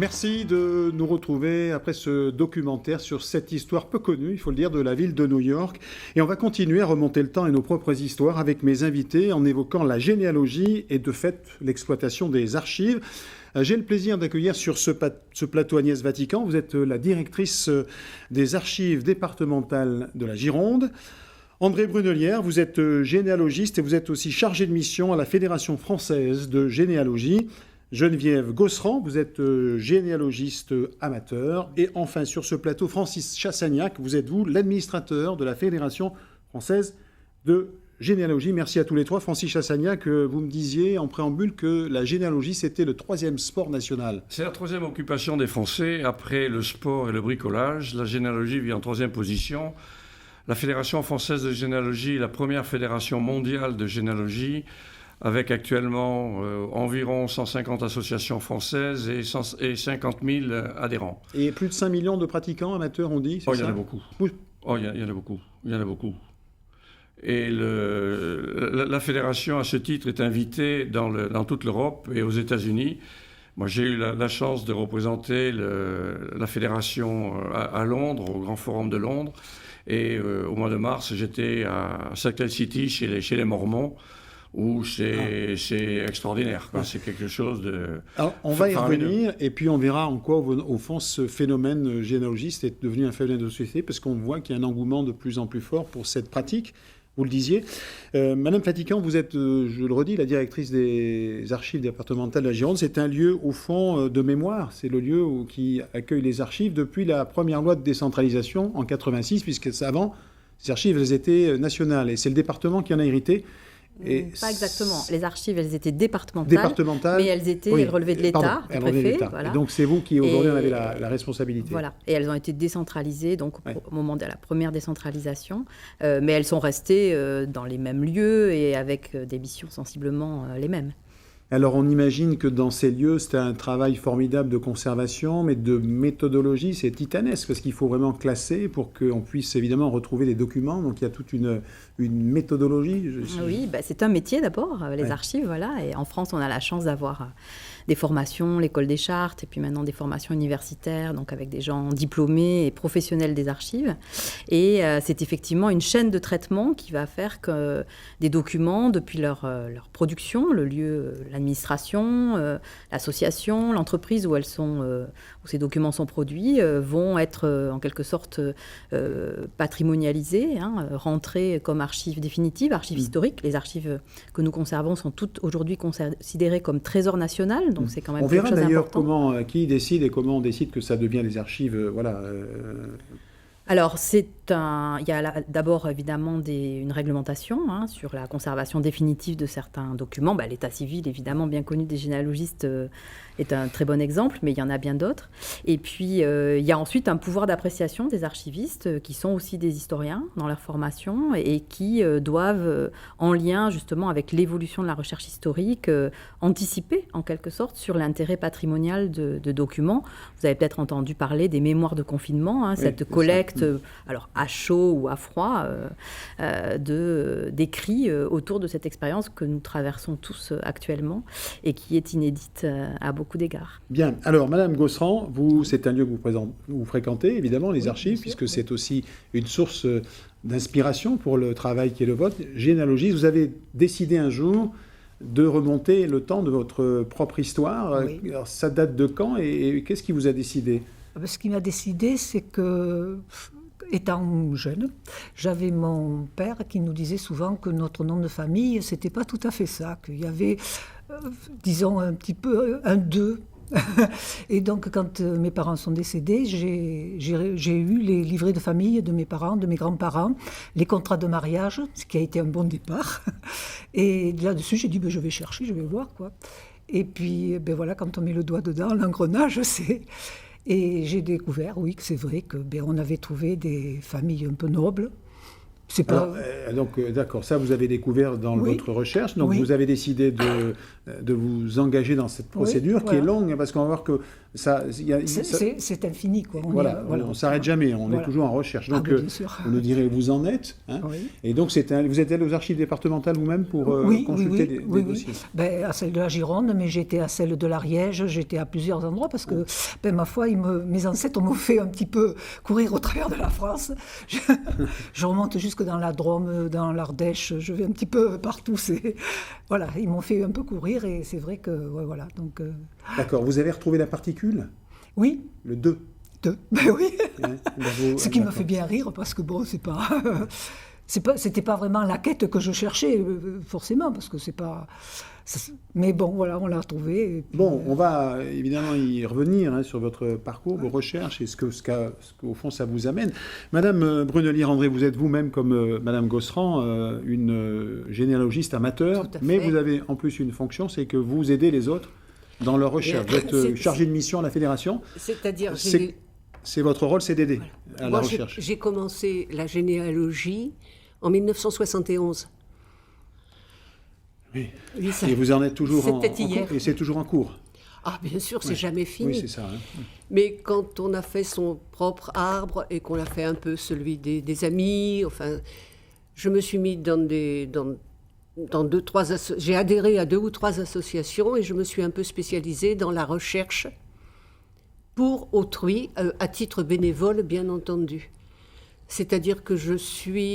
Merci de nous retrouver après ce documentaire sur cette histoire peu connue, il faut le dire, de la ville de New York. Et on va continuer à remonter le temps et nos propres histoires avec mes invités en évoquant la généalogie et de fait l'exploitation des archives. J'ai le plaisir d'accueillir sur ce plateau Agnès Vatican. Vous êtes la directrice des archives départementales de la Gironde. André Brunelière, vous êtes généalogiste et vous êtes aussi chargé de mission à la Fédération française de généalogie. Geneviève Gosserand, vous êtes généalogiste amateur. Et enfin, sur ce plateau, Francis Chassagnac, vous êtes l'administrateur de la Fédération française de généalogie. Merci à tous les trois. Francis Chassagnac, vous me disiez en préambule que la généalogie, c'était le 3e sport national. C'est la 3e occupation des Français. Après le sport et le bricolage, la généalogie vient en 3e position. La Fédération française de généalogie est la première fédération mondiale de généalogie, avec actuellement environ 150 associations françaises et 50 000 adhérents. Et plus de 5 millions de pratiquants amateurs, on dit, c'est ça ? Il y en a beaucoup. Oui. Il y en a beaucoup. Et la fédération, à ce titre, est invitée dans toute l'Europe et aux États-Unis. Moi, j'ai eu la chance de représenter la fédération à Londres, au Grand Forum de Londres. Et au mois de mars, j'étais à Salt Lake City, chez les Mormons, où c'est extraordinaire, quoi. C'est quelque chose de... Alors, on va y revenir, et puis on verra en quoi, au fond, ce phénomène généalogiste est devenu un phénomène de société, parce qu'on voit qu'il y a un engouement de plus en plus fort pour cette pratique. Vous le disiez. Madame Vatican, vous êtes, je le redis, la directrice des archives départementales de la Gironde. C'est un lieu, au fond, de mémoire. C'est le lieu qui accueille les archives depuis la première loi de décentralisation en 86, puisque avant, ces archives, elles étaient nationales. Et c'est le département qui en a hérité. Et pas exactement. Les archives, elles étaient départementales, mais elles relevaient de l'État, du préfet. Voilà. Et donc c'est vous qui aujourd'hui en avez la responsabilité. Voilà. Et elles ont été décentralisées donc au moment de la première décentralisation, mais elles sont restées dans les mêmes lieux et avec des missions sensiblement les mêmes. Alors on imagine que dans ces lieux, c'est un travail formidable de conservation, mais de méthodologie, c'est titanesque, parce qu'il faut vraiment classer pour qu'on puisse évidemment retrouver des documents. Donc il y a toute une méthodologie. Oui, c'est un métier d'abord, les archives, voilà. Et en France, on a la chance d'avoir des formations, l'école des chartes, et puis maintenant des formations universitaires, donc avec des gens diplômés et professionnels des archives. Et c'est effectivement une chaîne de traitement qui va faire que des documents, depuis leur production, le lieu, l'administration, l'association, l'entreprise où où ces documents sont produits, vont être en quelque sorte patrimonialisés, rentrés comme archives définitives, archives historiques. Les archives que nous conservons sont toutes aujourd'hui considérées comme trésor national, donc c'est quand même quelque chose d'important. On verra d'ailleurs qui décide et comment on décide que ça devient des archives, Alors, il y a d'abord évidemment une réglementation sur la conservation définitive de certains documents. L'état civil, évidemment, bien connu des généalogistes, est un très bon exemple, mais il y en a bien d'autres. Et puis, il y a ensuite un pouvoir d'appréciation des archivistes qui sont aussi des historiens dans leur formation et qui doivent, en lien justement avec l'évolution de la recherche historique, anticiper en quelque sorte sur l'intérêt patrimonial de documents. Vous avez peut-être entendu parler des mémoires de confinement, cette collecte, alors à chaud ou à froid, d'écrits autour de cette expérience que nous traversons tous actuellement et qui est inédite à beaucoup d'égards. Bien. Alors, Madame Gosserand, c'est un lieu que vous fréquentez, évidemment, les archives, puisque c'est aussi une source d'inspiration pour le travail qui est le vôtre. Généalogiste, vous avez décidé un jour de remonter le temps de votre propre histoire. Oui. Alors, ça date de quand et qu'est-ce qui vous a décidé ? Ce qui m'a décidé, c'est que, étant jeune, j'avais mon père qui nous disait souvent que notre nom de famille, c'était pas tout à fait ça, qu'il y avait, disons, un petit peu un deux. Et donc, quand mes parents sont décédés, j'ai eu les livrets de famille de mes parents, de mes grands-parents, les contrats de mariage, ce qui a été un bon départ. Et là-dessus, j'ai dit, je vais chercher, je vais voir, quoi. Et puis, voilà, quand on met le doigt dedans, l'engrenage, c'est... Et j'ai découvert, oui, que c'est vrai qu'on avait trouvé des familles un peu nobles, C'est pas... D'accord, ça vous avez découvert dans votre recherche, donc vous avez décidé de vous engager dans cette procédure qui est longue, parce qu'on va voir que c'est infini, quoi. On ne s'arrête jamais, on est toujours en recherche. Donc, vous nous direz où vous en êtes. Hein. Et donc, vous êtes allé aux archives départementales vous-même pour consulter des dossiers. À celle de la Gironde, mais j'étais à celle de l'Ariège, j'étais à plusieurs endroits, parce que, ma foi, mes ancêtres m'ont fait un petit peu courir au travers de la France. Je remonte jusque dans la Drôme, dans l'Ardèche, je vais un petit peu partout. Voilà, ils m'ont fait un peu courir, et c'est vrai que, voilà, donc... D'accord, vous avez retrouvé la particule ? Oui. Le 2 ? 2, oui. Ce qui me fait bien rire, parce que bon, c'était pas vraiment la quête que je cherchais, forcément, parce que c'est pas... Mais bon, voilà, on l'a retrouvé. Puis... Bon, on va évidemment y revenir sur votre parcours, vos recherches et ce qu'au fond ça vous amène. Madame Brunelier-André, vous êtes vous-même, comme Madame Gosserand, une généalogiste amateur, mais vous avez en plus une fonction, c'est que vous aidez les autres dans leur recherche. Vous êtes chargé de mission à la Fédération. C'est-à-dire... C'est votre rôle, c'est d'aider à la recherche. J'ai commencé la généalogie en 1971. Oui. Et vous en êtes toujours en cours, et c'est toujours en cours. Ah, bien sûr, c'est jamais fini. Oui, c'est ça. Hein. Mais quand on a fait son propre arbre et qu'on a fait un peu celui des amis, enfin, je me suis mis dans deux, trois... J'ai adhéré à 2 ou 3 associations et je me suis un peu spécialisée dans la recherche pour autrui, à titre bénévole, bien entendu. C'est-à-dire que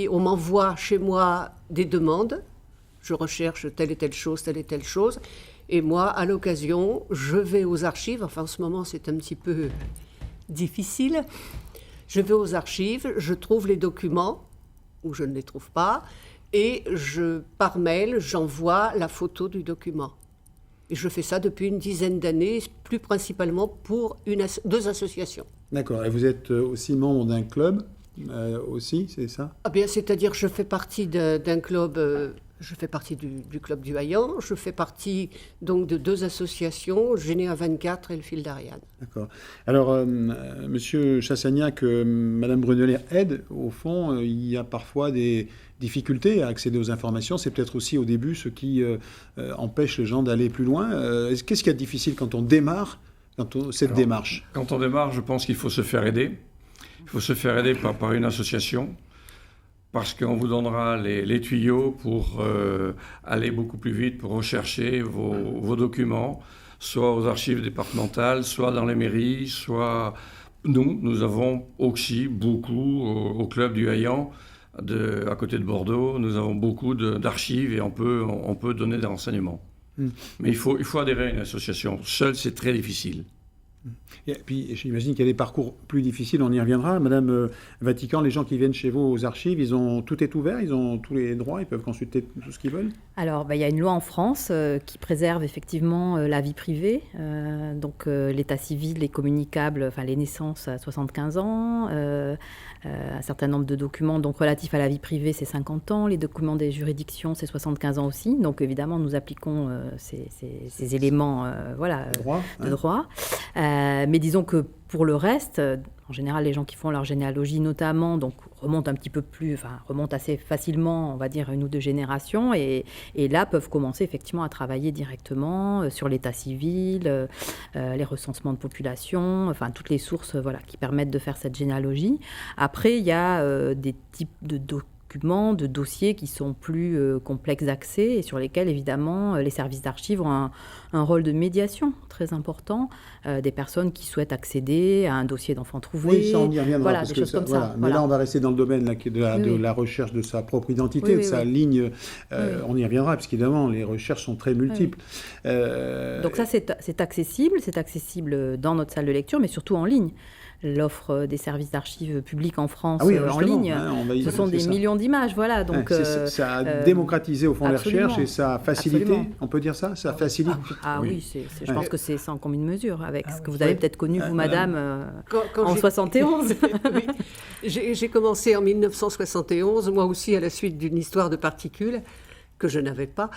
on m'envoie chez moi des demandes. Je recherche telle et telle chose, et moi, à l'occasion, je vais aux archives, enfin en ce moment c'est un petit peu difficile, je vais aux archives, je trouve les documents, ou je ne les trouve pas, et par mail, j'envoie la photo du document. Et je fais ça depuis une dizaine d'années, plus principalement pour 2 associations. D'accord, et vous êtes aussi membre d'un club aussi, c'est ça ? Ah bien, c'est-à-dire que je fais partie d'un club... Je fais partie du club du Haillan, je fais partie donc de 2 associations, Généa 24 et le Fil d'Ariane. D'accord. Alors, Monsieur Chassagnac, Madame Brunelier aide, au fond, il y a parfois des difficultés à accéder aux informations. C'est peut-être aussi au début ce qui empêche les gens d'aller plus loin. Qu'est-ce qu'il y a de difficile quand on démarre cette démarche ? Quand on démarre, je pense qu'il faut se faire aider. Il faut se faire aider par une association. Parce qu'on vous donnera les tuyaux pour aller beaucoup plus vite, pour rechercher vos documents, soit aux archives départementales, soit dans les mairies, soit... Nous avons aussi beaucoup au club du Haillan, à côté de Bordeaux, nous avons beaucoup d'archives et on peut donner des renseignements. Mais il faut adhérer à une association. Seul, c'est très difficile. Et puis, j'imagine qu'il y a des parcours plus difficiles, on y reviendra. Madame Vatican, les gens qui viennent chez vous aux archives, tout est ouvert, ils ont tous les droits, ils peuvent consulter tout ce qu'ils veulent ? Alors, il y a une loi en France qui préserve effectivement la vie privée. Donc, l'état civil est communicable, enfin, les naissances à 75 ans, un certain nombre de documents donc, relatifs à la vie privée, c'est 50 ans, les documents des juridictions, c'est 75 ans aussi. Donc, évidemment, nous appliquons ces éléments de droit. Mais disons que pour le reste, en général, les gens qui font leur généalogie notamment, donc remontent remontent assez facilement, on va dire, 1 ou 2 générations, et là peuvent commencer effectivement à travailler directement sur l'état civil, les recensements de population, enfin toutes les sources qui permettent de faire cette généalogie. Après, il y a des types de de dossiers qui sont plus complexes d'accès et sur lesquels, évidemment, les services d'archives ont un rôle de médiation très important des personnes qui souhaitent accéder à un dossier d'enfant trouvé. Oui, ça, on y reviendra. Des choses comme ça. Mais là, on va rester dans le domaine de la recherche de sa propre identité, de sa ligne. On y reviendra, parce qu'évidemment, les recherches sont très multiples. Donc ça, c'est accessible dans notre salle de lecture, mais surtout en ligne. L'offre des services d'archives publiques en France en ligne, ce sont des millions d'images, Donc, ça a démocratisé au fond les recherches et ça a facilité, on peut dire ça, facilite. Je pense que c'est sans commune mesure avec ce que vous avez peut-être connu, vous, madame, en 71. Oui. J'ai commencé en 1971, moi aussi à la suite d'une histoire de particules que je n'avais pas.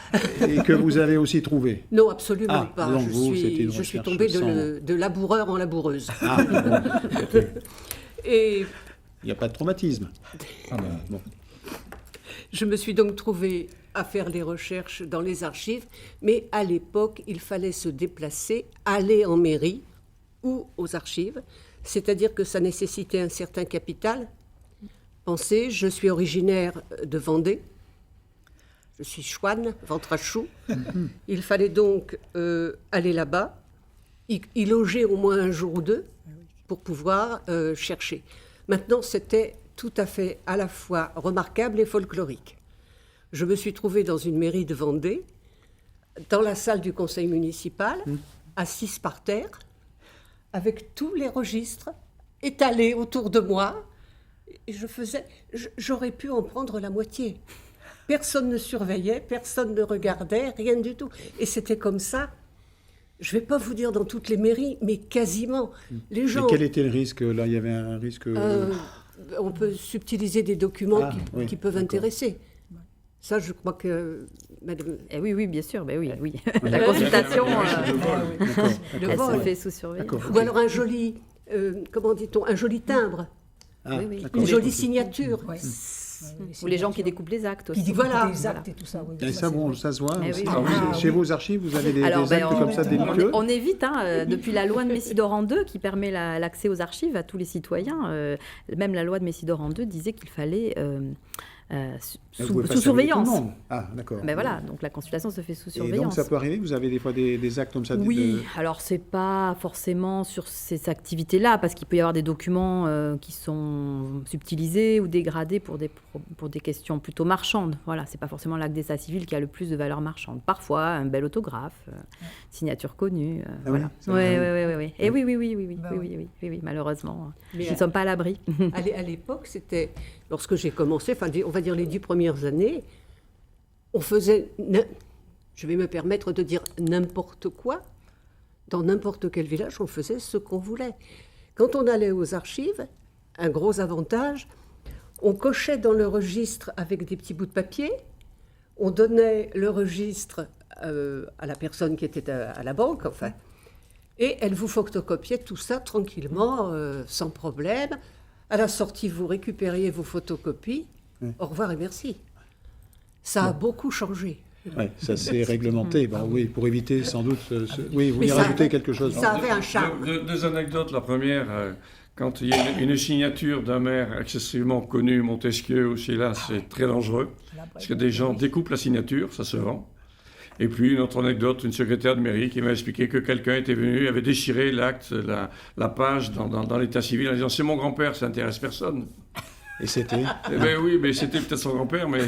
Et que vous avez aussi trouvé ? Non, absolument pas. Donc je suis tombée de laboureur en laboureuse. Okay. Et... Il n'y a pas de traumatisme. Je me suis donc trouvée à faire les recherches dans les archives, mais à l'époque, il fallait se déplacer, aller en mairie ou aux archives, c'est-à-dire que ça nécessitait un certain capital. Pensez, je suis originaire de Vendée, je suis chouane, ventre à chou. Il fallait donc aller là-bas, y loger au moins un jour ou deux pour pouvoir chercher. Maintenant, c'était tout à fait à la fois remarquable et folklorique. Je me suis trouvée dans une mairie de Vendée, dans la salle du conseil municipal, assise par terre, avec tous les registres étalés autour de moi. Et j'aurais pu en prendre la moitié. Personne ne surveillait, personne ne regardait, rien du tout. Et c'était comme ça. Je ne vais pas vous dire dans toutes les mairies, mais quasiment. Les gens. Et quel était le risque? Là, il y avait un risque. On peut subtiliser des documents qui peuvent d'accord. intéresser. Ça, je crois que... Madame... Oui, bien sûr, oui. La consultation, Le elle vol. se fait sous surveillance. Ou alors un joli, comment dit-on, un joli timbre, Oui. d'accord. une jolie signature. Ouais. Ou les gens qui découpent les actes aussi. Qui découpent Voilà. les actes et tout ça. Oui, Et ça, bon, ça se voit. Eh aussi. oui. Chez vos archives, vous avez des Alors, actes comme ça délictueux. on évite, depuis la loi de Messidor II qui permet l'accès aux archives à tous les citoyens, même la loi de Messidor II disait qu'il fallait Vous pouvez pas sous saluer surveillance. tout le monde. Ah, d'accord. Mais voilà, donc la consultation se fait sous Et surveillance. donc, ça peut arriver, vous avez des fois des actes comme ça Oui, alors c'est pas forcément sur ces activités-là, parce qu'il peut y avoir des documents qui sont subtilisés ou dégradés pour des questions plutôt marchandes. Voilà, c'est pas forcément l'acte d'état civil qui a le plus de valeur marchande. Parfois, un bel autographe, signature connue, voilà. Oui. Et oui, malheureusement, Mais nous ne sommes pas à l'abri. À l'époque, c'était, lorsque j'ai commencé, on va dire les 10 premières années, on faisait, je vais me permettre de dire n'importe quoi. Dans n'importe quel village, on faisait ce qu'on voulait. Quand on allait aux archives, un gros avantage, on cochait dans le registre avec des petits bouts de papier, on donnait le registre à la personne qui était à la banque, enfin, et elle vous photocopiait tout ça tranquillement, sans problème. À la sortie, vous récupériez vos photocopies. Au revoir et merci. Ça a beaucoup changé. Oui, ça s'est réglementé. Bon, oui, pour éviter sans doute. Oui, vous Mais y ça rajoutez avait- quelque chose. Ça avait un charme. Deux anecdotes. La première, quand il y a une signature d'un maire excessivement connu, Montesquieu ou là, c'est très dangereux. Parce que des gens découpent la signature, ça se vend. Et puis une autre anecdote, une secrétaire de mairie qui m'a expliqué que quelqu'un était venu, avait déchiré l'acte, la page dans l'état civil en disant « c'est mon grand-père, ça n'intéresse personne ». Et c'était. Eh bien oui, mais c'était peut-être son grand-père, mais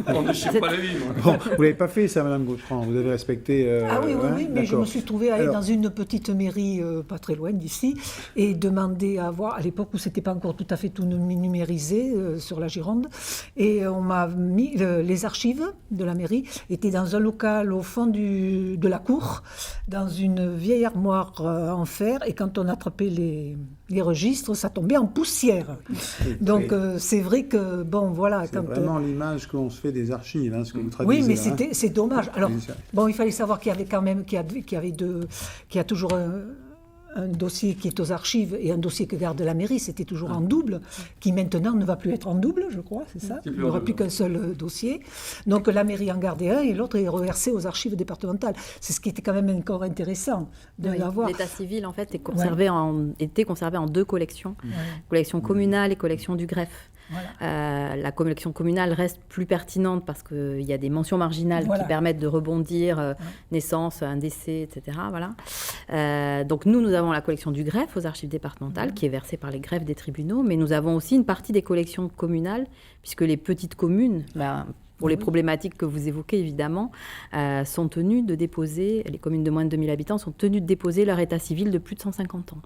on ne suit pas les livres. Bon, vous l'avez pas fait ça, Madame Gautran. Vous avez respecté. Oui, mais je d'accord. me suis trouvée aller Alors- dans une petite mairie pas très loin d'ici et demander à voir, à l'époque où c'était pas encore tout à fait tout numérisé sur la Gironde, et on m'a mis les archives de la mairie étaient dans un local au fond de la cour, dans une vieille armoire en fer, et quand on attrapait les registres, ça tombait en poussière. Donc c'est vrai que bon voilà, C'est vraiment l'image qu'on se fait des archives, ce que vous traduisez. oui, mais là, hein. c'est dommage. Alors, Oui, ça. bon, il fallait savoir qu'il y avait quand même, qu'il y a toujours un dossier qui est aux archives et un dossier que garde la mairie. C'était toujours en double, qui maintenant ne va plus être en double, je crois, c'est ça. C'est plus Il n'y en aura double. plus qu'un seul dossier. Donc la mairie en gardait un et l'autre est reversé aux archives départementales. C'est ce qui était quand même encore intéressant de l'avoir. L'état civil, en fait, était conservé en deux collections. Collection communale et collection du greffe. Voilà. La collection communale reste plus pertinente parce qu'il y a des mentions marginales Voilà. qui permettent de rebondir, naissance, un décès, etc. Voilà. Donc nous avons la collection du greffe aux archives départementales qui est versée par les greffes des tribunaux, mais nous avons aussi une partie des collections communales, puisque les petites communes, pour les problématiques que vous évoquez évidemment, sont tenues de déposer, les communes de moins de 2000 habitants sont tenues de déposer leur état civil de plus de 150 ans.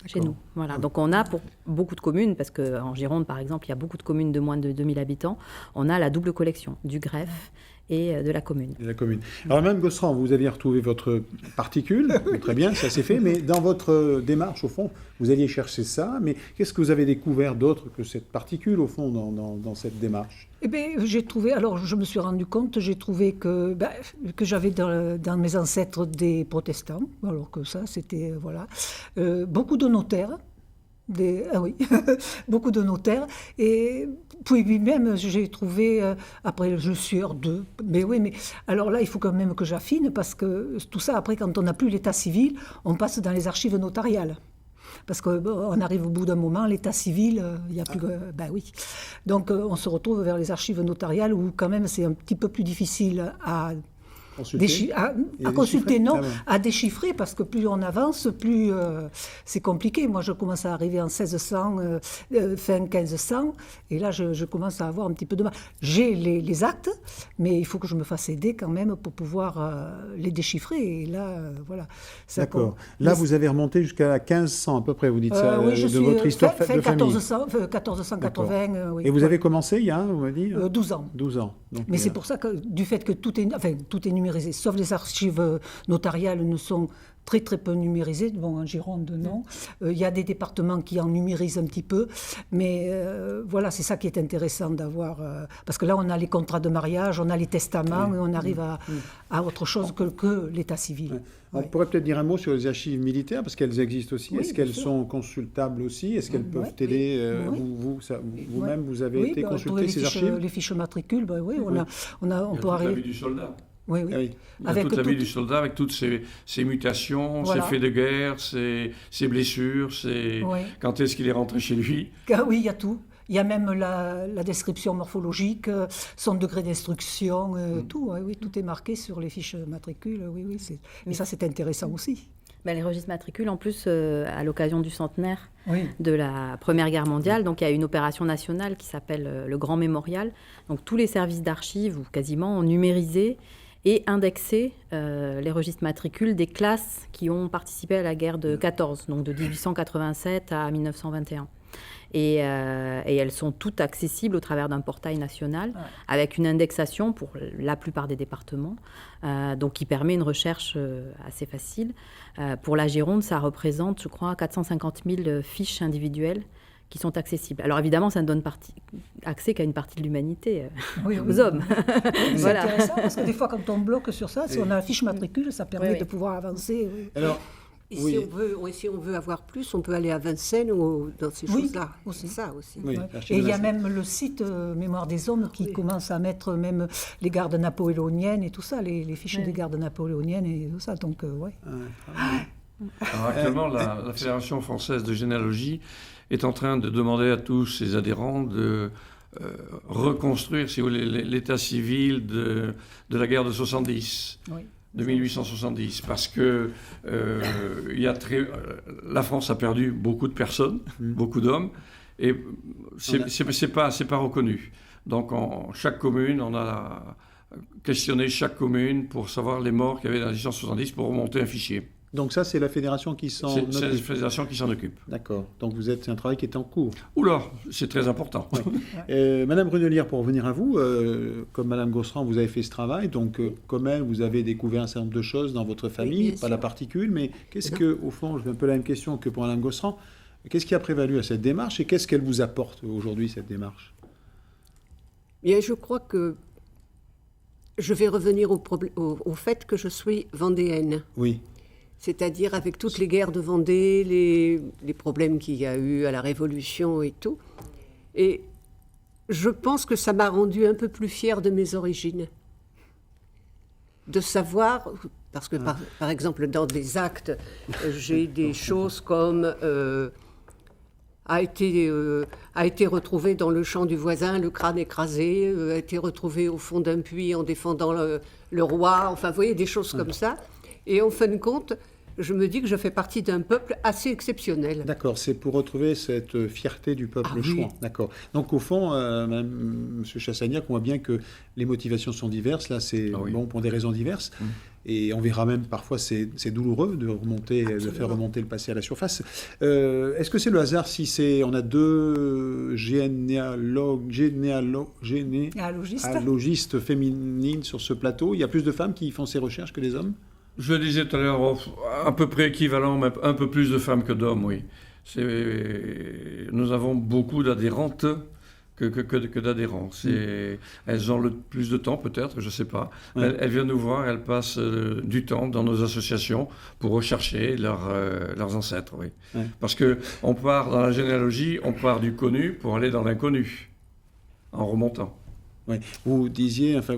Chez nous. Voilà. Donc on a pour beaucoup de communes, parce qu'en Gironde par exemple, il y a beaucoup de communes de moins de 2000 habitants, on a la double collection du greffe et de la commune. De la commune. Alors, Mme Gostran, vous aviez retrouvé votre particule, très bien, ça s'est fait, mais dans votre démarche, au fond, vous alliez chercher ça, mais qu'est-ce que vous avez découvert d'autre que cette particule, au fond, dans cette démarche? Eh bien, j'ai trouvé, alors je me suis rendu compte, j'ai trouvé que j'avais dans mes ancêtres des protestants, alors que ça, c'était, voilà, beaucoup de notaires Oui, beaucoup de notaires. Et puis même, j'ai trouvé, après je suis hors d'eux, mais oui, mais alors là, il faut quand même que j'affine, parce que tout ça, après, quand on n'a plus l'état civil, on passe dans les archives notariales. Parce qu'on arrive au bout d'un moment, l'état civil, il n'y a plus... Ben oui. Donc on se retrouve vers les archives notariales, où quand même c'est un petit peu plus difficile à consulter, non, à déchiffrer, parce que plus on avance, plus c'est compliqué. Moi, je commence à arriver en 1600, fin 1500, et là, je commence à avoir un petit peu de mal. J'ai les actes, mais il faut que je me fasse aider quand même pour pouvoir les déchiffrer, et là, voilà. D'accord. Là, vous avez remonté jusqu'à 1500 à peu près, vous dites ça, oui, je de suis votre histoire de famille. 1480, oui. Et vous avez commencé il y a, vous m'avez dit 12 ans. 12 ans. Donc, mais c'est pour ça que, du fait que tout est numérisé, sauf les archives notariales ne sont très très peu numérisées. Bon, en Gironde, non. Il y a des départements qui en numérisent un petit peu, mais voilà, c'est ça qui est intéressant d'avoir, parce que là, on a les contrats de mariage, on a les testaments, et on arrive à autre chose que l'état civil. Ouais. On pourrait peut-être dire un mot sur les archives militaires, parce qu'elles existent aussi. Oui, Est-ce qu'elles sont consultables aussi? Est-ce qu'elles peuvent aider vous-même, vous avez été consulter ces archives? Les fiches matricules, oui, on peut arriver. La vie du soldat. Oui. Avec toute la vie du soldat, avec toutes ses mutations, ses faits de guerre, ses blessures, quand est-ce qu'il est rentré chez lui. Oui, il y a tout. Il y a même la description morphologique, son degré d'instruction, tout. Oui, tout est marqué sur les fiches matricules. Oui. Et ça, c'est intéressant aussi. Les registres matricules, en plus, à l'occasion du centenaire de la Première Guerre mondiale, donc il y a une opération nationale qui s'appelle le Grand Mémorial. Donc tous les services d'archives, ou quasiment, ont numérisé et indexé les registres matricules des classes qui ont participé à la guerre de 14, donc de 1887 à 1921. Et elles sont toutes accessibles au travers d'un portail national, avec une indexation pour la plupart des départements, donc qui permet une recherche assez facile. Pour la Gironde, ça représente, je crois, 450 000 fiches individuelles qui sont accessibles. Alors évidemment, ça ne donne accès qu'à une partie de l'humanité, aux hommes. C'est intéressant, parce que des fois, quand on bloque sur ça, si on a la fiche matricule, ça permet de pouvoir avancer. Alors, et si on veut avoir plus, on peut aller à Vincennes ou dans ces choses-là. C'est ça aussi. Oui, et il y a même le site Mémoire des hommes qui commence à mettre même les gardes napoléoniennes et tout ça, les fiches des gardes napoléoniennes et tout ça. Donc, Alors, actuellement, la Fédération française de généalogie est en train de demander à tous ses adhérents de reconstruire, si vous voulez, l'état civil de la guerre de 70. De 1870, parce que la France a perdu beaucoup de personnes, beaucoup d'hommes, et c'est pas reconnu. Donc, chaque commune, on a questionné chaque commune pour savoir les morts qu'il y avait dans 1870 pour remonter un fichier. Donc ça, c'est la fédération qui s'en occupe. C'est la fédération qui s'en occupe. D'accord. Donc c'est un travail qui est en cours. Oula, c'est très important. Madame Brunelière, pour revenir à vous, comme Madame Gosserand, vous avez fait ce travail. Donc comme elle, vous avez découvert un certain nombre de choses dans votre famille, pas la particule, mais qu'est-ce que, au fond, je vais un peu la même question que pour Madame Gosserand, qu'est-ce qui a prévalu à cette démarche et qu'est-ce qu'elle vous apporte aujourd'hui, cette démarche? Bien, je crois que je vais revenir au fait que je suis vendéenne. Oui. C'est-à-dire avec toutes les guerres de Vendée, les problèmes qu'il y a eu à la Révolution et tout. Et je pense que ça m'a rendue un peu plus fière de mes origines. De savoir, parce que par exemple dans des actes, j'ai des choses comme a été retrouvé dans le champ du voisin, le crâne écrasé, a été retrouvé au fond d'un puits en défendant le roi, enfin vous voyez des choses comme ça. Et en fin de compte, je me dis que je fais partie d'un peuple assez exceptionnel. D'accord, c'est pour retrouver cette fierté du peuple chouan. D'accord. Donc au fond, M. Chassagnac, on voit bien que les motivations sont diverses. Là, c'est bon pour des raisons diverses. Et on verra même parfois c'est douloureux de faire remonter le passé à la surface. Est-ce que c'est le hasard si on a deux généalogistes féminines sur ce plateau? Il y a plus de femmes qui font ces recherches que des hommes? Je le disais tout à l'heure, à peu près équivalent, mais un peu plus de femmes que d'hommes, oui. Nous avons beaucoup d'adhérentes que d'adhérents. Elles ont le plus de temps peut-être, je ne sais pas. Ouais. Elles viennent nous voir, elles passent du temps dans nos associations pour rechercher leurs ancêtres. Oui. Ouais. Parce qu'on part dans la généalogie, on part du connu pour aller dans l'inconnu, en remontant. Oui. Vous disiez, enfin,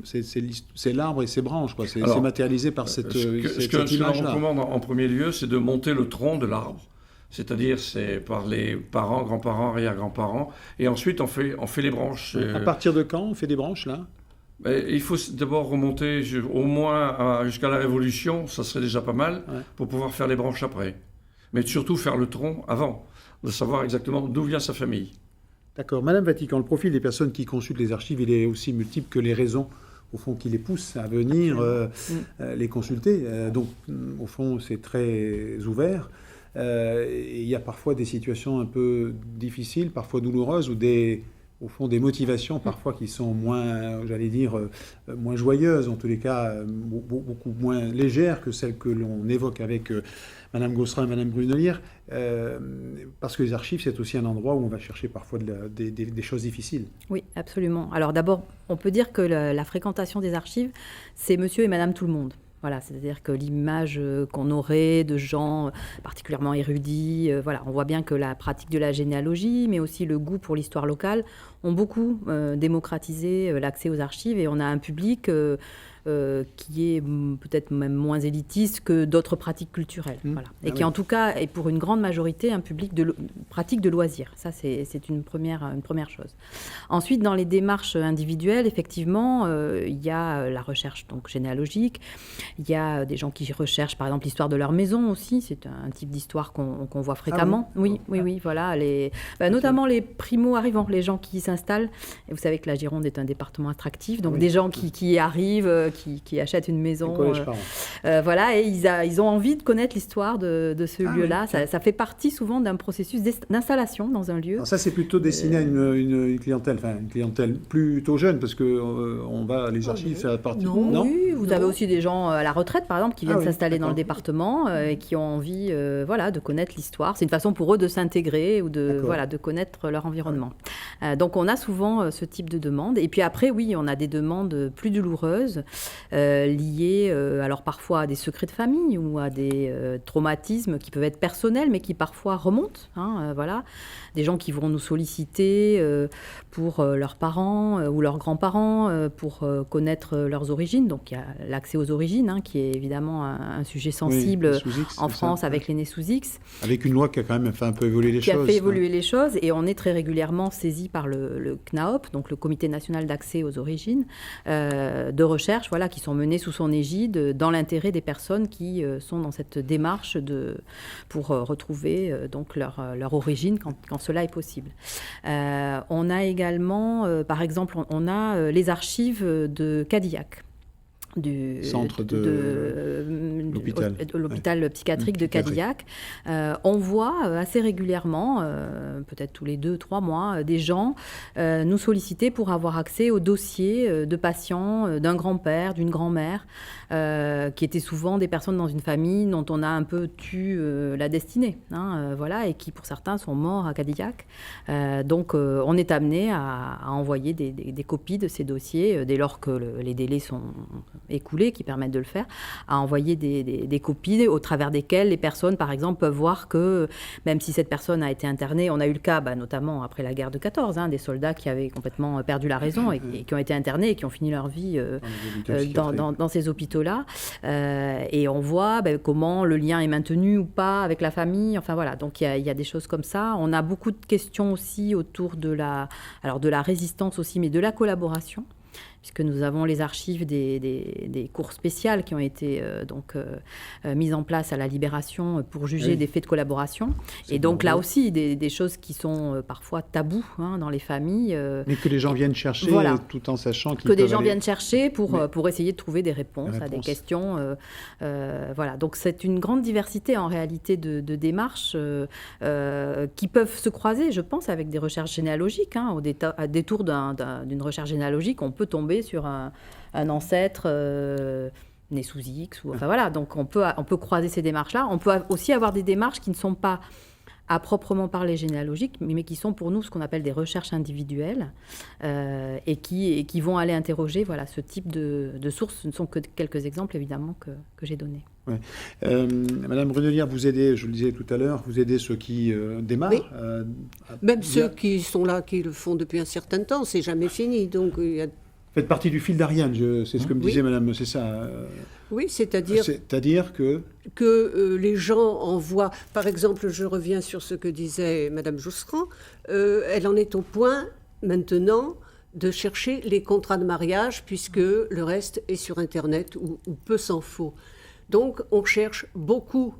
c'est l'arbre et ses branches, quoi. C'est matérialisé par cette image-là. Ce que l'on recommande en premier lieu, c'est de monter le tronc de l'arbre. C'est-à-dire, c'est par les parents, grands-parents, arrière-grands-parents. Et ensuite, on fait les branches. À partir de quand on fait des branches, là ? Il faut d'abord remonter au moins jusqu'à la Révolution, ça serait déjà pas mal, pour pouvoir faire les branches après. Mais surtout faire le tronc avant, de savoir exactement d'où vient sa famille. D'accord. Madame Vatican, le profil des personnes qui consultent les archives, il est aussi multiple que les raisons, au fond, qui les poussent à venir les consulter. Donc, au fond, c'est très ouvert. Il y a parfois des situations un peu difficiles, parfois douloureuses, ou au fond, des motivations parfois qui sont moins, j'allais dire, moins joyeuses, en tous les cas, beaucoup moins légères que celles que l'on évoque avec Madame Gosselin et Madame Brunelière, parce que les archives, c'est aussi un endroit où on va chercher parfois des choses difficiles. Oui, absolument. Alors d'abord, on peut dire que la fréquentation des archives, c'est Monsieur et Madame tout le monde. Voilà, c'est-à-dire que l'image qu'on aurait de gens particulièrement érudits, voilà, on voit bien que la pratique de la généalogie, mais aussi le goût pour l'histoire locale, ont beaucoup démocratisé l'accès aux archives, et on a un public qui est peut-être même moins élitiste que d'autres pratiques culturelles. Voilà. Et qui, en tout cas, est pour une grande majorité un public pratique de loisirs. Ça, c'est une première chose. Ensuite, dans les démarches individuelles, effectivement, il y a la recherche donc, généalogique. Il y a des gens qui recherchent, par exemple, l'histoire de leur maison aussi. C'est un type d'histoire qu'on voit fréquemment. Ah oui, voilà. Notamment les primo-arrivants, les gens qui s'installent. Et vous savez que la Gironde est un département attractif. Donc, des gens qui arrivent... Qui achètent une maison, voilà, et ils ont envie de connaître l'histoire de ce lieu-là. Ça fait partie souvent d'un processus d'installation dans un lieu. Alors ça, c'est plutôt destiné à une clientèle, une clientèle plutôt jeune, parce que on va les archives faire partie. Non, oui, vous avez aussi des gens à la retraite, par exemple, qui viennent s'installer dans le département et qui ont envie, de connaître l'histoire. C'est une façon pour eux de s'intégrer ou de connaître leur environnement. Donc, on a souvent ce type de demande. Et puis après, oui, on a des demandes plus douloureuses. Liés alors parfois à des secrets de famille ou à des traumatismes qui peuvent être personnels mais qui parfois remontent. Voilà. Des gens qui vont nous solliciter pour leurs parents ou leurs grands-parents pour connaître leurs origines. Donc il y a l'accès aux origines qui est évidemment un sujet sensible en France avec les nés sous X. Avec une loi qui a quand même fait un peu évoluer les choses. Qui a fait évoluer les choses, et on est très régulièrement saisi par le CNAOP, donc le Comité national d'accès aux origines, de recherche, voilà, qui sont menées sous son égide dans l'intérêt des personnes qui sont dans cette démarche pour retrouver donc leur origine quand cela est possible. On a également, par exemple, on a les archives de Cadillac. Du centre de l'hôpital psychiatrique de Cadillac. On voit assez régulièrement, peut-être tous les 2-3 mois, des gens nous solliciter pour avoir accès aux dossiers de patients d'un grand-père, d'une grand-mère, qui étaient souvent des personnes dans une famille dont on a un peu tu la destinée, voilà, et qui pour certains sont morts à Cadillac. Donc on est amené à envoyer des copies de ces dossiers dès lors que les délais sont écoulés, qui permettent de le faire, à envoyer des copies au travers desquelles les personnes, par exemple, peuvent voir que même si cette personne a été internée, on a eu le cas, notamment après la guerre de 14, des soldats qui avaient complètement perdu la raison et qui ont été internés et qui ont fini leur vie dans ces hôpitaux-là. Et on voit comment le lien est maintenu ou pas avec la famille. Enfin voilà, donc il y a des choses comme ça. On a beaucoup de questions aussi autour de la résistance aussi, mais de la collaboration, puisque nous avons les archives des cours spéciales qui ont été mises en place à la Libération pour juger des faits de collaboration. Et donc là aussi, des choses qui sont parfois tabous dans les familles. Mais que les gens viennent chercher, tout en sachant qu'ils que des gens viennent chercher pour essayer de trouver des réponses à des questions. Voilà. Donc c'est une grande diversité en réalité de démarches qui peuvent se croiser, je pense, avec des recherches généalogiques. Au détour d'une recherche généalogique, on peut tomber sur un ancêtre né sous X. Enfin voilà, donc on peut croiser ces démarches-là. On peut aussi avoir des démarches qui ne sont pas à proprement parler généalogiques, mais qui sont pour nous ce qu'on appelle des recherches individuelles et qui vont aller interroger voilà, ce type de sources. Ce ne sont que quelques exemples, évidemment, que j'ai donnés. Ouais. Madame Brunelière, vous aidez, je le disais tout à l'heure, vous aidez ceux qui démarrent. Oui. Même ceux qui sont là, qui le font depuis un certain temps, c'est jamais fini. Donc, faites partie du fil d'Ariane, c'est ce que me disait Madame, c'est ça. Oui, c'est-à-dire que les gens envoient. Par exemple, je reviens sur ce que disait Madame Josserand. Elle en est au point maintenant de chercher les contrats de mariage, puisque le reste est sur Internet ou peu s'en faut. Donc, on cherche beaucoup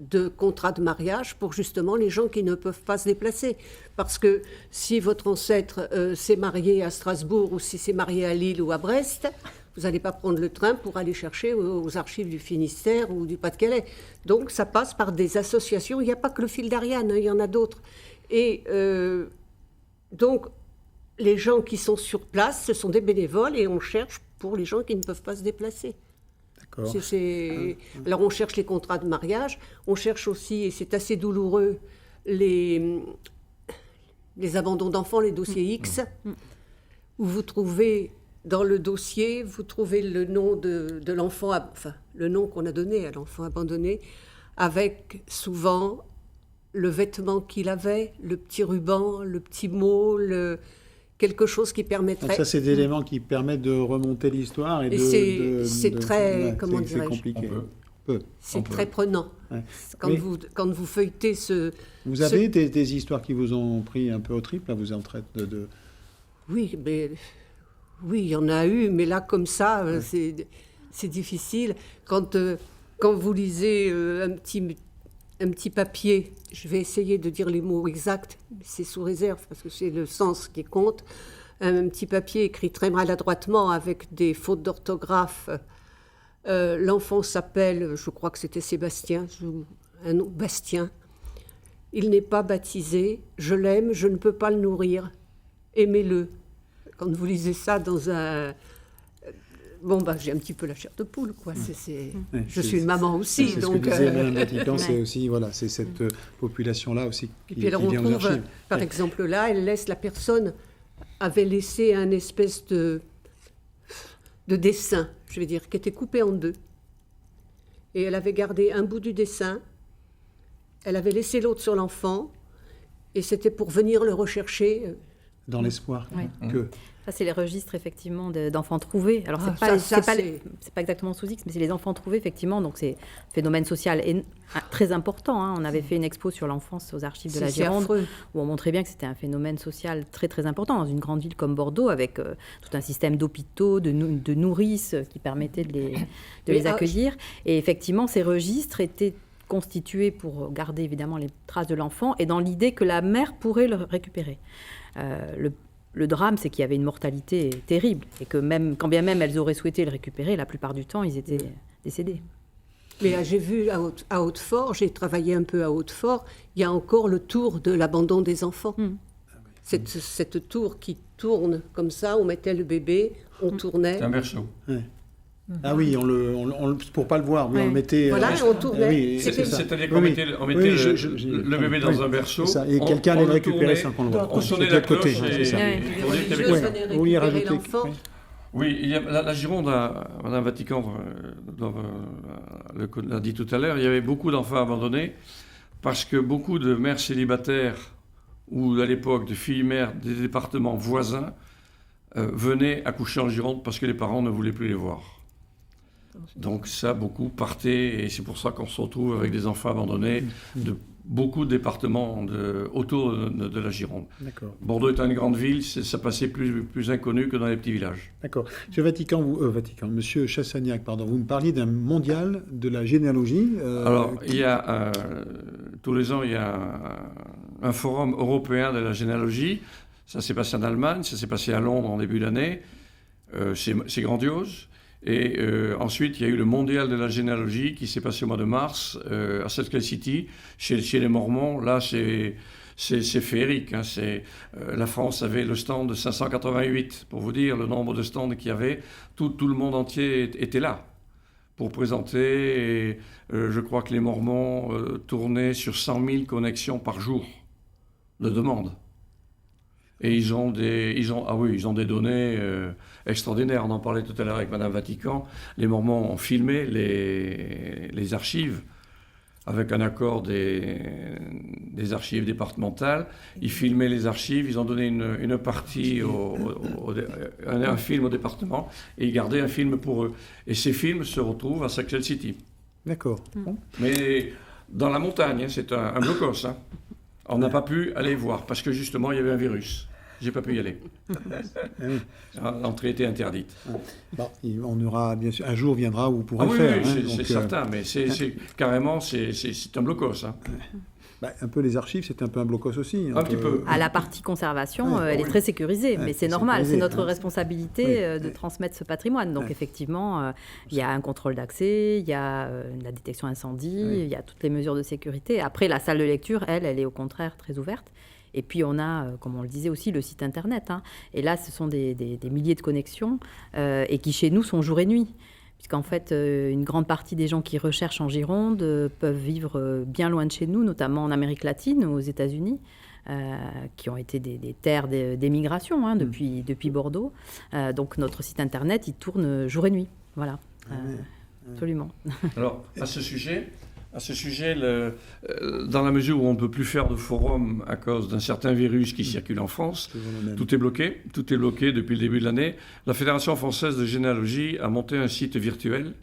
de contrats de mariage pour justement les gens qui ne peuvent pas se déplacer. Parce que si votre ancêtre s'est marié à Strasbourg ou si s'est marié à Lille ou à Brest, vous n'allez pas prendre le train pour aller chercher aux archives du Finistère ou du Pas-de-Calais. Donc, ça passe par des associations. Il n'y a pas que le fil d'Ariane, il y en a d'autres. Et donc, les gens qui sont sur place, ce sont des bénévoles et on cherche pour les gens qui ne peuvent pas se déplacer. Alors on cherche les contrats de mariage, on cherche aussi, et c'est assez douloureux, les abandons d'enfants, les dossiers X, où vous trouvez dans le dossier, vous trouvez le nom de l'enfant, enfin le nom qu'on a donné à l'enfant abandonné, avec souvent le vêtement qu'il avait, le petit ruban, le petit mot, quelque chose qui permettrait... Donc ça, c'est des éléments qui permettent de remonter l'histoire. C'est très... comment dirais-je ? C'est compliqué. C'est très prenant. Ouais. Quand vous feuilletez ce... Vous avez des histoires qui vous ont pris un peu au triple, là, vous êtes en train de... Oui, il y en a eu, mais là, comme ça, c'est difficile. Quand vous lisez un petit papier, je vais essayer de dire les mots exacts, c'est sous réserve parce que c'est le sens qui compte, un petit papier écrit très maladroitement avec des fautes d'orthographe. L'enfant s'appelle, je crois que c'était Sébastien, un nom, Bastien. Il n'est pas baptisé, je l'aime, je ne peux pas le nourrir, aimez-le. Quand vous lisez ça dans un... j'ai un petit peu la chair de poule, quoi. Je suis une maman aussi, c'est donc... ce que disait Madame Vatican, c'est aussi, voilà, c'est cette population-là aussi qui alors on vient aux trouve, archives. par exemple, là, la personne avait laissé un espèce de dessin, je vais dire, qui était coupé en deux. Et elle avait gardé un bout du dessin, elle avait laissé l'autre sur l'enfant, et c'était pour venir le rechercher... Dans l'espoir que... Ça, c'est les registres, effectivement, d'enfants trouvés. Alors, c'est pas exactement sous X, mais c'est les enfants trouvés, effectivement. Donc, c'est un phénomène social très important. Hein. On avait fait une expo sur l'enfance aux archives de la Gironde, où on montrait bien que c'était un phénomène social très, très important dans une grande ville comme Bordeaux, avec tout un système d'hôpitaux, de nourrices qui permettaient de les accueillir. Et effectivement, ces registres étaient constitués pour garder, évidemment, les traces de l'enfant et dans l'idée que la mère pourrait le récupérer. Le drame, c'est qu'il y avait une mortalité terrible et que quand bien même elles auraient souhaité le récupérer, la plupart du temps, ils étaient décédés. Mais j'ai vu à Hautefort, j'ai travaillé un peu à Hautefort, il y a encore le tour de l'abandon des enfants. Cette tour qui tourne comme ça, on mettait le bébé, on tournait. C'est un berceau. Ouais. Ah oui, pour pas le voir, on le mettait... Voilà, on tournait. C'est-à-dire qu'on mettait le bébé dans un berceau, et quelqu'un allait le récupérer sans qu'on le voie. On sonnait la cloche et vous vouliez rajouter. Oui, il y a, la Gironde, Madame Vatican l'a dit tout à l'heure, il y avait beaucoup d'enfants abandonnés parce que beaucoup de mères célibataires ou à l'époque de filles-mères des départements voisins venaient accoucher en Gironde parce que les parents ne voulaient plus les voir. Donc ça, beaucoup partaient, et c'est pour ça qu'on se retrouve avec des enfants abandonnés de beaucoup de départements autour de la Gironde. D'accord. Bordeaux est une grande ville, ça passait plus inconnu que dans les petits villages. D'accord. Monsieur Chassagnac, vous me parliez d'un mondial de la généalogie. Alors, il y a, tous les ans, il y a un forum européen de la généalogie. Ça s'est passé en Allemagne, ça s'est passé à Londres en début d'année. C'est grandiose. Et ensuite, il y a eu le mondial de la généalogie qui s'est passé au mois de mars à Salt Lake City, chez les Mormons. Là, c'est féerique. Hein. La France avait le stand de 588, pour vous dire le nombre de stands qu'il y avait. Tout le monde entier était là. pour présenter. Et, je crois que les Mormons tournaient sur 100 000 connexions par jour de demandes. Et ils ont des données extraordinaires. On en parlait tout à l'heure avec Madame Vatican. Les Mormons ont filmé les archives avec un accord des archives départementales. Ils filmaient les archives, ils ont donné une partie, un film au département, et ils gardaient un film pour eux. Et ces films se retrouvent à Saxel City. D'accord. Mais dans la montagne, c'est un blocos. Hein. On n'a pas pu aller voir, parce que justement, il y avait un virus. J'ai pas pu y aller. L'entrée était interdite. Bon, on aura bien sûr un jour viendra où vous pourrez le oui, faire. Oui, c'est certain, mais carrément c'est un blocos. Hein. Un peu les archives, c'est un peu un blocos aussi. Un petit peu. À la partie conservation, elle est très sécurisée, mais c'est normal, c'est notre responsabilité de transmettre ce patrimoine. Donc effectivement, il y a un contrôle d'accès, il y a la détection incendie, il y a toutes les mesures de sécurité. Après, la salle de lecture, elle est au contraire très ouverte. Et puis on a, comme on le disait aussi, le site internet. Hein. Et là, ce sont des milliers de connexions et qui, chez nous, sont jour et nuit. Puisqu'en fait, une grande partie des gens qui recherchent en Gironde peuvent vivre bien loin de chez nous, notamment en Amérique latine, aux États-Unis, qui ont été des terres d'émigration hein, depuis Bordeaux. Donc notre site internet, il tourne jour et nuit. Voilà, absolument. Alors, à ce sujet, dans la mesure où on ne peut plus faire de forum à cause d'un certain virus qui circule en France, tout est bloqué depuis le début de l'année. La Fédération française de généalogie a monté un site virtuel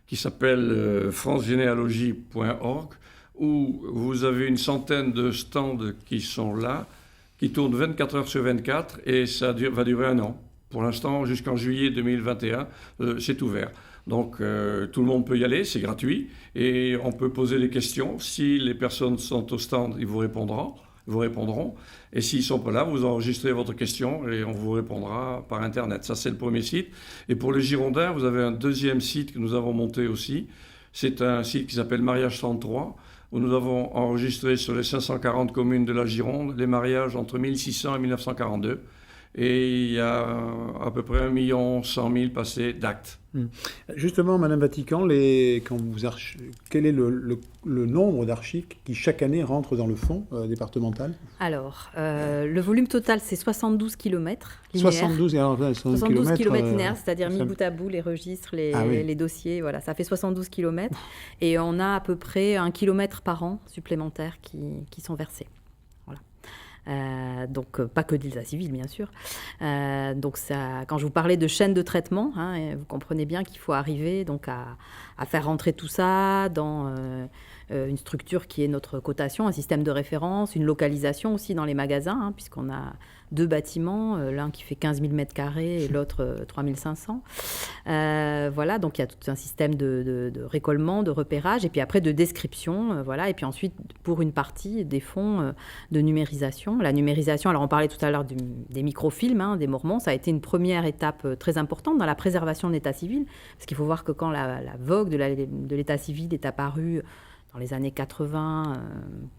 qui s'appelle francegénéalogie.org, où vous avez une centaine de stands qui sont là, qui tournent 24 heures sur 24, et ça va durer un an. Pour l'instant, jusqu'en juillet 2021, c'est ouvert. Donc tout le monde peut y aller, c'est gratuit, et on peut poser des questions. Si les personnes sont au stand, ils vous répondront. Et s'ils ne sont pas là, vous enregistrez votre question et on vous répondra par Internet. Ça, c'est le premier site. Et pour les Girondins, vous avez un deuxième site que nous avons monté aussi. C'est un site qui s'appelle Mariage 33, où nous avons enregistré sur les 540 communes de la Gironde les mariages entre 1600 et 1942. Et il y a à peu près 1 100 000 passés d'actes. Justement, Madame Vatican, quel est le nombre d'archives qui chaque année rentrent dans le fonds départemental? Alors, le volume total, c'est 72 km linéaires. 72 km linéaires, c'est-à-dire mis bout à bout les registres, les dossiers, voilà, ça fait 72 km. Et on a à peu près 1 km par an supplémentaires qui sont versés. Donc pas que d'état civil bien sûr. Donc ça, quand je vous parlais de chaîne de traitement, hein, vous comprenez bien qu'il faut arriver donc à faire rentrer tout ça dans une structure qui est notre cotation, un système de référence, une localisation aussi dans les magasins, hein, puisqu'on a 2 bâtiments, l'un qui fait 15 000 m² et l'autre 3 500. Voilà, donc il y a tout un système de récollement, de repérage, et puis après de description, voilà, et puis ensuite, pour une partie, des fonds de numérisation. La numérisation, alors on parlait tout à l'heure des microfilms, hein, des Mormons, ça a été une première étape très importante dans la préservation de l'état civil, parce qu'il faut voir que quand la vogue de l'état civil est apparue dans les années 80,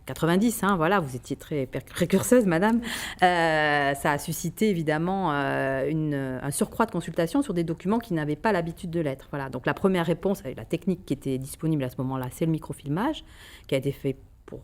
90, hein, voilà, vous étiez très précurseuse, madame. Ça a suscité évidemment un surcroît de consultation sur des documents qui n'avaient pas l'habitude de l'être. Voilà. Donc la première réponse, la technique qui était disponible à ce moment-là, c'est le microfilmage, qui a été fait pour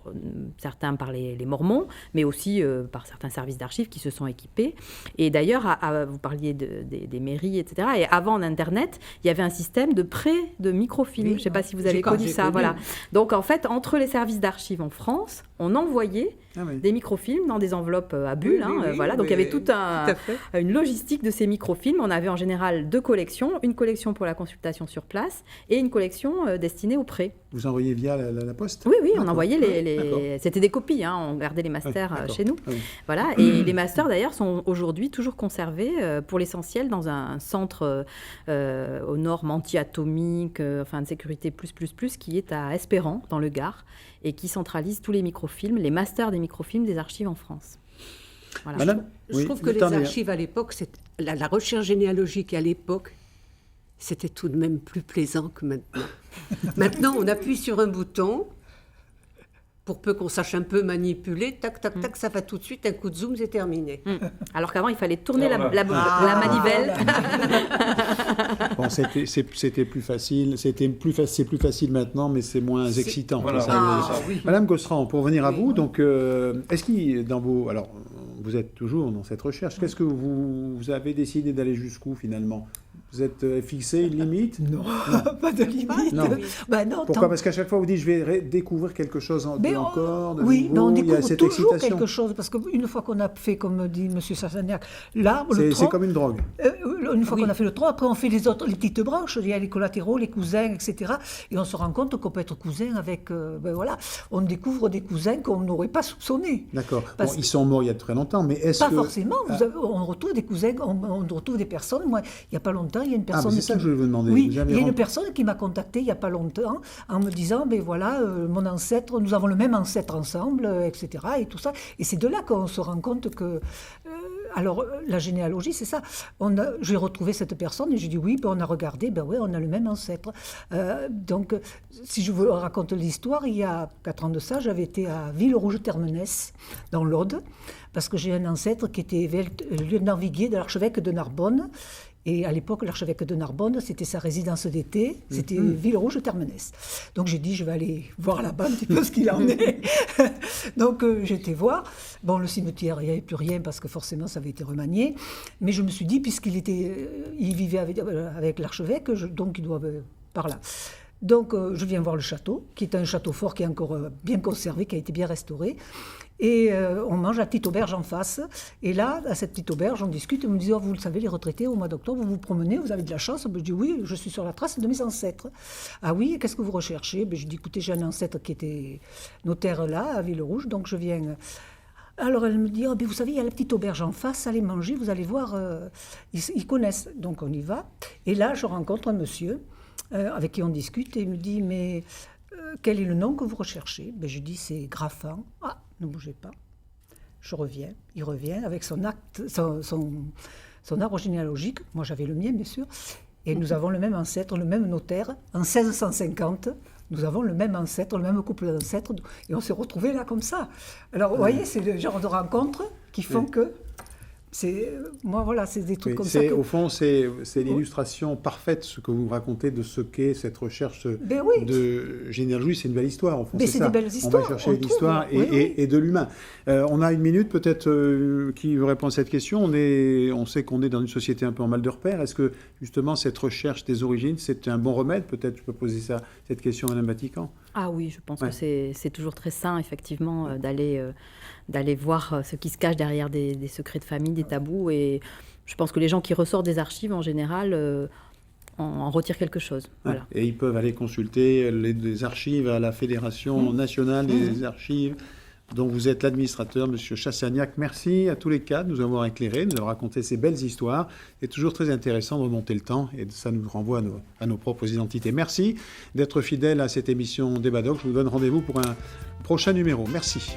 certains par les Mormons, mais aussi par certains services d'archives qui se sont équipés. Et d'ailleurs, vous parliez des mairies, etc. Et avant Internet, il y avait un système de prêt de microfilms. Oui, je ne sais pas si vous avez connu ça. Voilà. Donc, en fait, entre les services d'archives en France, on envoyait des microfilms dans des enveloppes à bulles. Voilà. Donc, il y avait toute une logistique de ces microfilms. On avait en général 2 collections. Une collection pour la consultation sur place et une collection destinée au prêt. Vous envoyez via la poste? Oui, on envoyait c'était des copies, hein, on gardait les masters chez nous. Oui. Voilà. Et les masters, d'ailleurs, sont aujourd'hui toujours conservés, pour l'essentiel, dans un centre aux normes anti-atomiques, de sécurité plus, qui est à Espérant, dans le Gard, et qui centralise tous les microfilms, les masters des microfilms des archives en France. Voilà. Madame, je trouve que les archives à l'époque, la recherche généalogique à l'époque, c'était tout de même plus plaisant que maintenant. Maintenant, on appuie sur un bouton, pour peu qu'on sache un peu manipuler, tac, tac, tac, ça va tout de suite, un coup de zoom, c'est terminé. Alors qu'avant, il fallait tourner la manivelle. Bon, c'était plus facile. C'est plus facile maintenant, mais c'est moins excitant. Voilà. C'est ça. Oui. Madame Gosserand, pour revenir à vous, donc, est-ce qu'il, dans vos... Alors, vous êtes toujours dans cette recherche. Qu'est-ce que vous avez décidé d'aller jusqu'où, finalement ? Vous êtes fixé une limite ? Non, pas de limite. Non. Ben non, Pourquoi ? Parce qu'à chaque fois, vous dites, je vais découvrir quelque chose encore, de oui, nouveau. on Il y a découvre cette toujours excitation. quelque chose, parce qu'une fois qu'on a fait, comme dit M. Sassaniac, l'arbre, le C'est tronc, comme une drogue. une fois qu'on a fait le tronc, après on fait les petites branches, il y a les collatéraux, les cousins, etc. Et on se rend compte qu'on peut être cousin avec, voilà, on découvre des cousins qu'on n'aurait pas soupçonnés. D'accord. Parce Bon, ils sont morts il y a très longtemps, mais est-ce Pas que... forcément, on retrouve des cousins, on retrouve des personnes. Moi, il n'y a pas longtemps, il y a une Ah, personne mais c'est ça que je voulais vous demander. Oui, Vous avez il y a une rencontré- personne qui m'a contacté il n'y a pas longtemps en me disant, ben voilà, mon ancêtre, nous avons le même ancêtre ensemble, etc. Et tout ça. Et c'est de là qu'on se rend compte que... alors, la généalogie, c'est ça. J'ai retrouvé cette personne et j'ai dit oui, ben on a regardé, ben oui, on a le même ancêtre. Donc, si je vous raconte l'histoire, il y a 4 ans de ça, j'avais été à Villerouge-Termenès, dans l'Aude, parce que j'ai un ancêtre qui était lieutenant-viguier de l'archevêque de Narbonne. Et à l'époque, l'archevêque de Narbonne, c'était sa résidence d'été, c'était Villerouge-Termenès. Donc j'ai dit, je vais aller voir là-bas un petit peu ce qu'il en est. Donc j'ai été voir. Bon, le cimetière, il n'y avait plus rien parce que forcément, ça avait été remanié. Mais je me suis dit, puisqu'il il vivait avec l'archevêque, donc il doit par là. Donc je viens voir le château, qui est un château fort qui est encore bien conservé, qui a été bien restauré. Et on mange à la petite auberge en face. Et là, à cette petite auberge, on discute. Et on me dit, oh, vous le savez, les retraités, au mois d'octobre, vous vous promenez, vous avez de la chance. Ben, je dis, oui, je suis sur la trace de mes ancêtres. Ah oui, qu'est-ce que vous recherchez? Ben, je dis, écoutez, j'ai un ancêtre qui était notaire là, à Villerouge, donc je viens... Alors elle me dit, oh, ben, vous savez, il y a la petite auberge en face, allez manger, vous allez voir, ils connaissent. Donc on y va. Et là, je rencontre un monsieur avec qui on discute, et il me dit, mais quel est le nom que vous recherchez? Ben, je dis, c'est Graffan. Ah, ne bougez pas. Je reviens. Il revient avec son arbre généalogique. Moi, j'avais le mien, bien sûr. Et nous avons le même ancêtre, le même notaire. En 1650, nous avons le même ancêtre, le même couple d'ancêtres. Et on s'est retrouvés là comme ça. Alors, vous voyez, c'est le genre de rencontres qui font que... Moi, voilà, c'est des trucs comme ça. Au fond, c'est l'illustration parfaite, ce que vous racontez, de ce qu'est cette recherche de généalogie. C'est une belle histoire, au fond. Mais c'est des belles histoires. On va chercher l'histoire et de l'humain. On a une minute, peut-être, qui veut répondre à cette question. On sait qu'on est dans une société un peu en mal de repère. Est-ce que, justement, cette recherche des origines, c'est un bon remède? Peut-être je peux poser cette question à Mme Vatican. Ah oui, je pense que c'est toujours très sain, effectivement, d'aller voir ce qui se cache derrière des secrets de famille, des tabous. Et je pense que les gens qui ressortent des archives, en général, en retirent quelque chose. Voilà. Et ils peuvent aller consulter les archives à la Fédération nationale des archives, dont vous êtes l'administrateur, M. Chassagnac. Merci à tous les quatre de nous avoir éclairés, de nous avoir raconté ces belles histoires. C'est toujours très intéressant de remonter le temps et ça nous renvoie à nos propres identités. Merci d'être fidèles à cette émission Débat Doc. Je vous donne rendez-vous pour un prochain numéro. Merci.